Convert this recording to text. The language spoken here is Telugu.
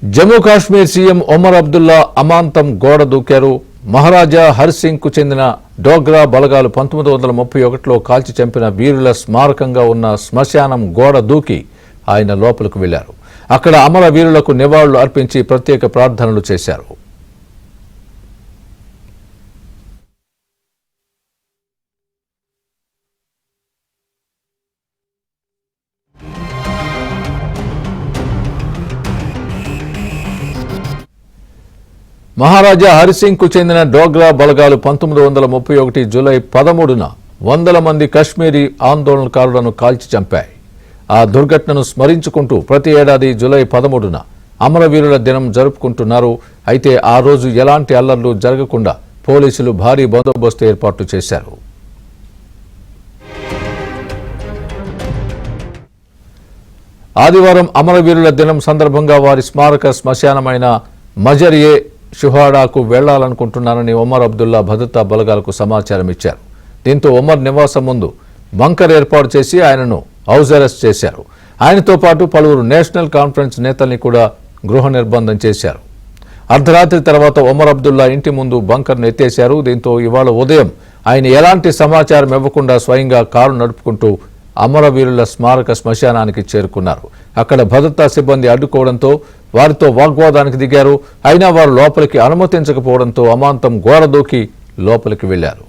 జమ్మూ కాశ్మీర్ సీఎం ఒమర్ అబ్దుల్లా అమాంతం గోడ దూకారు. మహారాజా హర్సింగ్ కు చెందిన డోగ్రా బలగాలు 1931లో కాల్చి చంపిన వీరుల స్మారకంగా ఉన్న శ్మశానం గోడ దూకి ఆయన లోపలికి వెళ్లారు. అక్కడ అమర వీరులకు నివాళులు అర్పించి ప్రత్యేక ప్రార్థనలు చేశారు. మహారాజా హరిసింగ్ కు చెందిన డోగ్రా బలగాలు 1931 జూలై 13న వందల మంది కశ్మీరీ ఆందోళనకారులను కాల్చి చంపాయి. ఆ దుర్ఘటనను స్మరించుకుంటూ ప్రతి ఏడాది జూలై 13న అమరవీరుల దినం జరుపుకుంటున్నారు. అయితే ఆ రోజు ఎలాంటి అల్లర్లు జరగకుండా పోలీసులు భారీ బందోబస్తు ఏర్పాట్లు చేశారు. ఆదివారం అమరవీరుల దినం సందర్భంగా వారి స్మారక శ్మశానమైన మజర్-ఏ షుహాడాకు వెళ్లాలనుకుంటున్నారని ఒమర్ అబ్దుల్లా భద్రతా బలగాలకు సమాచారం ఇచ్చారు. దీంతో ఒమర్ నివాసం ముందు బంకర్ ఏర్పాటు చేసి ఆయనను హౌస్ అరెస్ట్ చేశారు. ఆయనతో పాటు పలువురు నేషనల్ కాన్ఫరెన్స్ నేతల్ని కూడా గృహ నిర్బంధం చేశారు. అర్ధరాత్రి తర్వాత ఒమర్ అబ్దుల్లా ఇంటి ముందు బంకర్ను ఎత్తేశారు. దీంతో ఇవాళ ఉదయం ఆయన ఎలాంటి సమాచారం ఇవ్వకుండా స్వయంగా కారు నడుపుకుంటూ అమరవీరుల స్మారక శ్మశానానికి చేరుకున్నారు. అక్కడ భద్రతా సిబ్బంది అడ్డుకోవడంతో వారితో వాగ్వాదానికి దిగారు. అయినా వారు లోపలికి అనుమతించకపోవడంతో అమాంతం గోడ దూకి లోపలికి వెళ్లారు.